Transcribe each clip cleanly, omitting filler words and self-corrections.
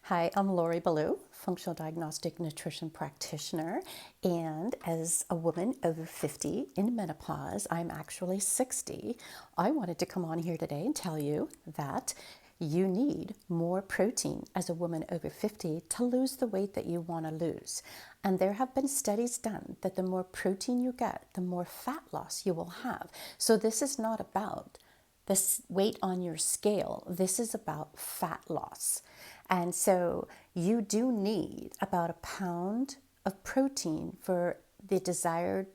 Hi, I'm Lori Ballou, functional diagnostic nutrition practitioner. And as a woman over 50 in menopause, I'm actually 60. I wanted to come on here today and tell you that you need more protein as a woman over 50 to lose the weight that you want to lose. And there have been studies done that the more protein you get, the more fat loss you will have. So this is not about the weight on your scale. This is about fat loss. And so you do need about a pound of protein for the desired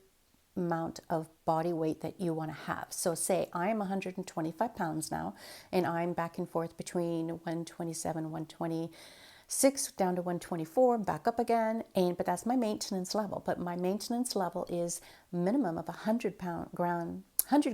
amount of body weight that you want to have. So say I'm 125 pounds now, and I'm back and forth between 127, 126 down to 124, back up again, but that's my maintenance level. But my maintenance level is minimum of 100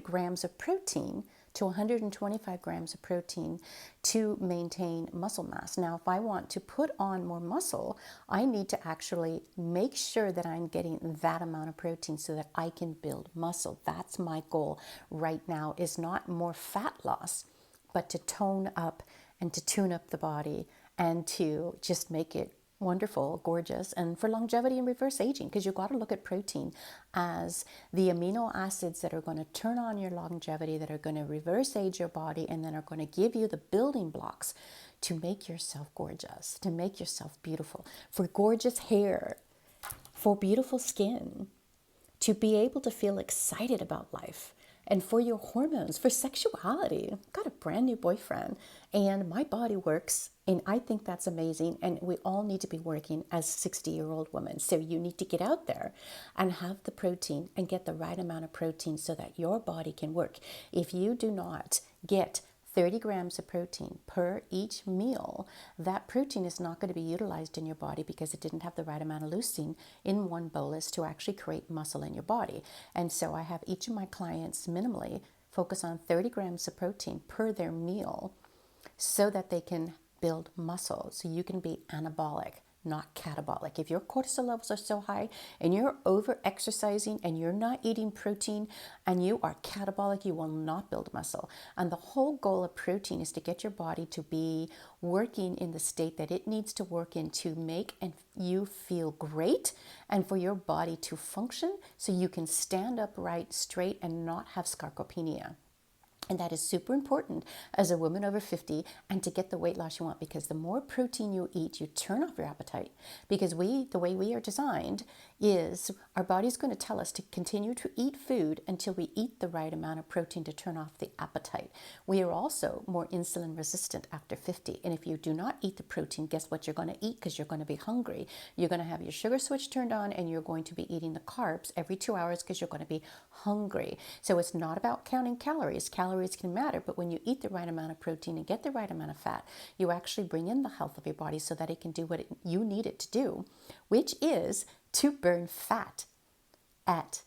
grams of protein to 125 grams of protein to maintain muscle mass. Now, if I want to put on more muscle, I need to actually make sure that I'm getting that amount of protein so that I can build muscle. That's my goal right now, is not more fat loss, but to tone up and to tune up the body and to just make it wonderful, gorgeous, and for longevity and reverse aging, because you've got to look at protein as the amino acids that are going to turn on your longevity, that are going to reverse age your body, and then are going to give you the building blocks to make yourself gorgeous, to make yourself beautiful, for gorgeous hair, for beautiful skin, to be able to feel excited about life, and for your hormones, for sexuality. I've got a brand new boyfriend and my body works, and I think that's amazing, and we all need to be working as 60-year-old women. So you need to get out there and have the protein and get the right amount of protein so that your body can work. If you do not get 30 grams of protein per each meal, that protein is not going to be utilized in your body because it didn't have the right amount of leucine in one bolus to actually create muscle in your body. And so I have each of my clients minimally focus on 30 grams of protein per their meal so that they can build muscle, so you can be anabolic, not catabolic. If your cortisol levels are so high and you're over exercising and you're not eating protein and you are catabolic, you will not build muscle. And the whole goal of protein is to get your body to be working in the state that it needs to work in to make you feel great, and for your body to function so you can stand upright, straight, and not have sarcopenia. And that is super important as a woman over 50 and to get the weight loss you want, because the more protein you eat, you turn off your appetite. Because the way we are designed is our body's going to tell us to continue to eat food until we eat the right amount of protein to turn off the appetite. We are also more insulin resistant after 50. And if you do not eat the protein, guess what you're going to eat? Because you're going to be hungry. You're going to have your sugar switch turned on and you're going to be eating the carbs every 2 hours because you're going to be hungry. So it's not about counting calories. Calories can matter, but when you eat the right amount of protein and get the right amount of fat, you actually bring in the health of your body so that it can do what you need it to do, which is to burn fat at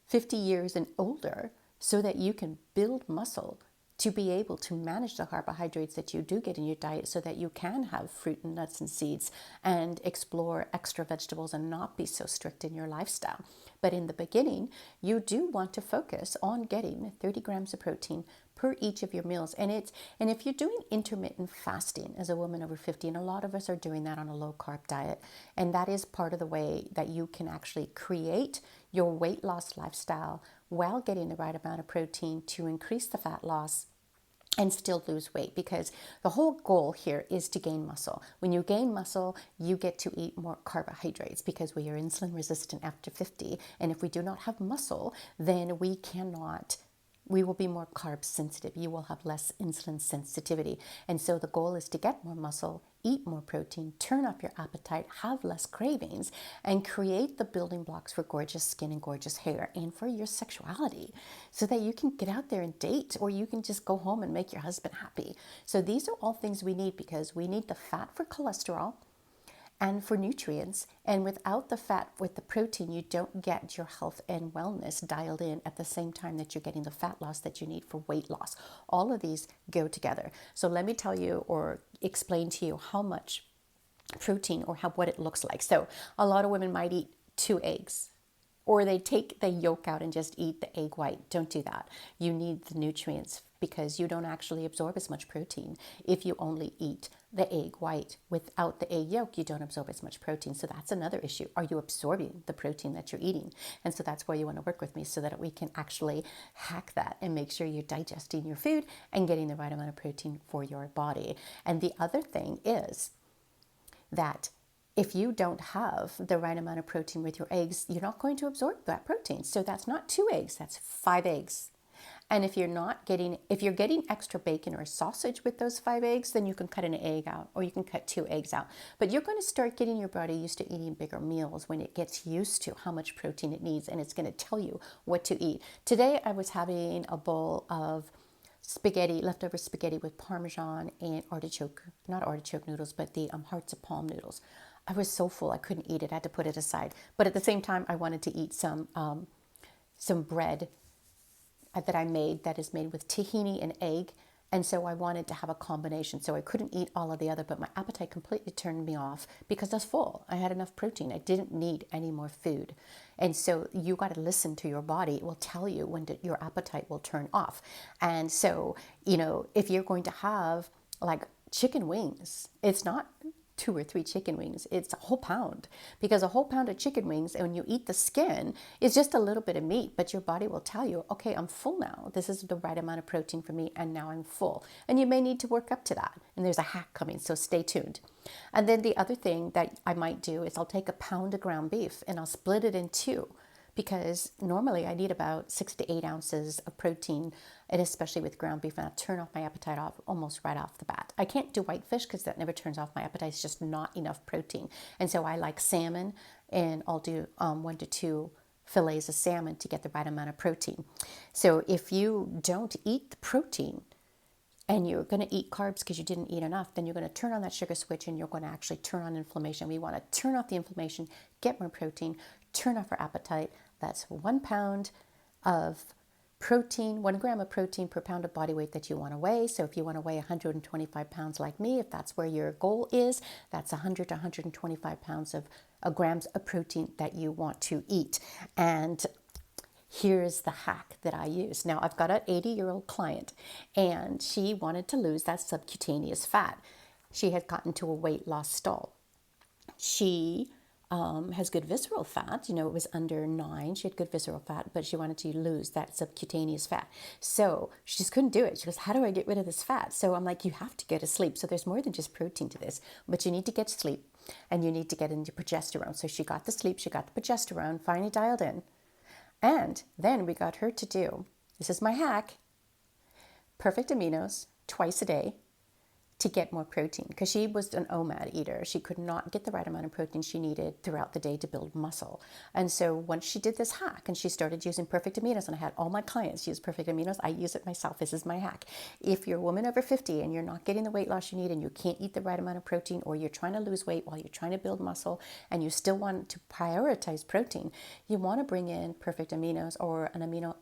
50 years and older so that you can build muscle to be able to manage the carbohydrates that you do get in your diet so that you can have fruit and nuts and seeds and explore extra vegetables and not be so strict in your lifestyle. But in the beginning, you do want to focus on getting 30 grams of protein per each of your meals. And if you're doing intermittent fasting as a woman over 50, and a lot of us are doing that on a low carb diet, and that is part of the way that you can actually create your weight loss lifestyle while getting the right amount of protein to increase the fat loss and still lose weight, because the whole goal here is to gain muscle. When you gain muscle, you get to eat more carbohydrates because we are insulin resistant after 50. And if we do not have muscle, then we will be more carb sensitive. You will have less insulin sensitivity. And so the goal is to get more muscle, eat more protein, turn up your appetite, have less cravings, and create the building blocks for gorgeous skin and gorgeous hair and for your sexuality so that you can get out there and date, or you can just go home and make your husband happy. So these are all things we need, because we need the fat for cholesterol and for nutrients. And without the fat, with the protein, you don't get your health and wellness dialed in at the same time that you're getting the fat loss that you need for weight loss. All of these go together. So let me tell you or explain to you how much protein or what it looks like. So a lot of women might eat 2 eggs, or they take the yolk out and just eat the egg white. Don't do that. You need the nutrients because you don't actually absorb as much protein if you only eat the egg white. Without the egg yolk, you don't absorb as much protein. So that's another issue. Are you absorbing the protein that you're eating? And so that's where you want to work with me so that we can actually hack that and make sure you're digesting your food and getting the right amount of protein for your body. And the other thing is that if you don't have the right amount of protein with your eggs, you're not going to absorb that protein. So that's not 2 eggs, that's 5 eggs. And if you're getting extra bacon or sausage with those 5 eggs, then you can cut an egg out or you can cut 2 eggs out. But you're going to start getting your body used to eating bigger meals when it gets used to how much protein it needs, and it's going to tell you what to eat. Today I was having a bowl of spaghetti, leftover spaghetti with Parmesan and not artichoke noodles, but the hearts of palm noodles. I was so full I couldn't eat it. I had to put it aside. But at the same time, I wanted to eat some bread that I made that is made with tahini and egg. And so I wanted to have a combination. So I couldn't eat all of the other, but my appetite completely turned me off because I was full. I had enough protein. I didn't need any more food. And so you got to listen to your body. It will tell you when your appetite will turn off. And so, if you're going to have like chicken wings, it's not 2 or 3 chicken wings, it's a whole pound, because a whole pound of chicken wings, and when you eat the skin, it's just a little bit of meat, but your body will tell you, okay, I'm full now. This is the right amount of protein for me, and now I'm full. And you may need to work up to that. And there's a hack coming, so stay tuned. And then the other thing that I might do is I'll take a pound of ground beef and I'll split it in 2. Because normally I need about 6 to 8 ounces of protein, and especially with ground beef, and I'll turn off my appetite off almost right off the bat. I can't do whitefish because that never turns off my appetite. It's just not enough protein. And so I like salmon, and I'll do 1 to 2 fillets of salmon to get the right amount of protein. So if you don't eat the protein, and you're going to eat carbs because you didn't eat enough, then you're going to turn on that sugar switch and you're going to actually turn on inflammation. We want to turn off the inflammation, get more protein, turn off our appetite. That's 1 pound of protein, 1 gram of protein per pound of body weight that you want to weigh. So if you want to weigh 125 pounds like me, if that's where your goal is, that's 100 to 125 pounds of grams of protein that you want to eat. And here's the hack that I use. Now, I've got an 80-year-old client, and she wanted to lose that subcutaneous fat. She had gotten to a weight loss stall. She has good visceral fat. It was under 9. She had good visceral fat, but she wanted to lose that subcutaneous fat. So she just couldn't do it. She goes, how do I get rid of this fat? So I'm like, you have to get to sleep. So there's more than just protein to this, but you need to get to sleep, and you need to get into progesterone. So she got the sleep, she got the progesterone, finally dialed in. And then we got her to do, this is my hack, perfect aminos twice a day to get more protein, because she was an OMAD eater. She could not get the right amount of protein she needed throughout the day to build muscle. And so once she did this hack and she started using perfect aminos, and I had all my clients use perfect aminos, I use it myself. This is my hack. If you're a woman over 50 and you're not getting the weight loss you need and you can't eat the right amount of protein, or you're trying to lose weight while you're trying to build muscle and you still want to prioritize protein, you want to bring in perfect aminos or an amino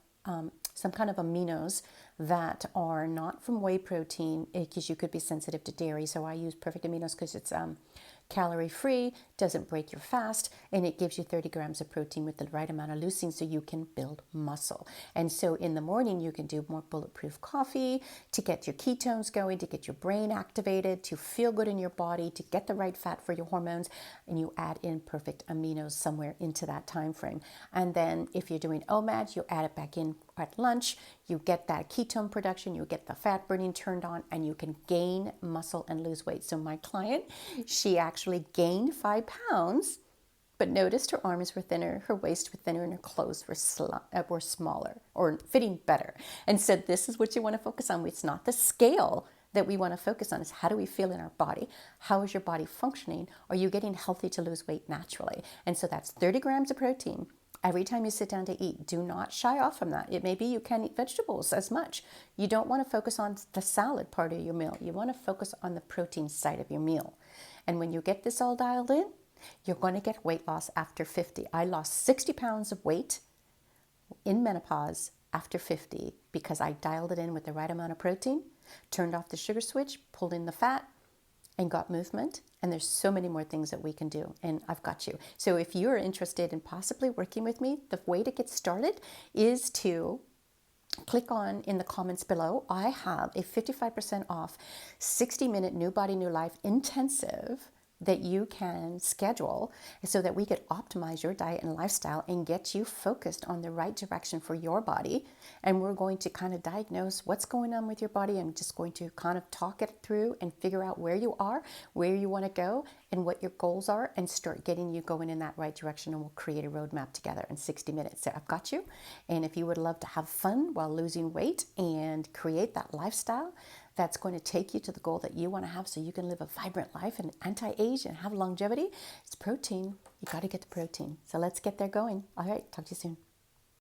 some kind of aminos that are not from whey protein, because you could be sensitive to dairy. So I use perfect aminos because it's calorie free, doesn't break your fast, and it gives you 30 grams of protein with the right amount of leucine so you can build muscle. And so in the morning, you can do more bulletproof coffee to get your ketones going, to get your brain activated, to feel good in your body, to get the right fat for your hormones, and you add in perfect aminos somewhere into that time frame. And then if you're doing OMAD, you add it back in at lunch, you get that ketone production, you get the fat burning turned on, and you can gain muscle and lose weight. So my client, she actually gained 5 pounds, but noticed her arms were thinner, her waist was thinner, and her clothes were smaller or fitting better. And so this is what you want to focus on. It's not the scale that we want to focus on, is how do we feel in our body? How is your body functioning? Are you getting healthy to lose weight naturally? And so that's 30 grams of protein every time you sit down to eat. Do not shy off from that. It may be you can't eat vegetables as much. You don't want to focus on the salad part of your meal. You want to focus on the protein side of your meal. And when you get this all dialed in, you're going to get weight loss after 50. I lost 60 pounds of weight in menopause after 50 because I dialed it in with the right amount of protein, turned off the sugar switch, pulled in the fat, and got movement. And there's so many more things that we can do, and I've got you. So if you're interested in possibly working with me, the way to get started is to click on in the comments below. I have a 55% off 60-minute New Body, New Life intensive that you can schedule so that we could optimize your diet and lifestyle and get you focused on the right direction for your body. And we're going to kind of diagnose what's going on with your body. I'm just going to kind of talk it through and figure out where you are, where you want to go, and what your goals are, and start getting you going in that right direction. And we'll create a roadmap together in 60 minutes. So I've got you. And if you would love to have fun while losing weight and create that lifestyle that's going to take you to the goal that you want to have so you can live a vibrant life and anti-age and have longevity, it's protein. You got to get the protein. So let's get there going. All right, talk to you soon.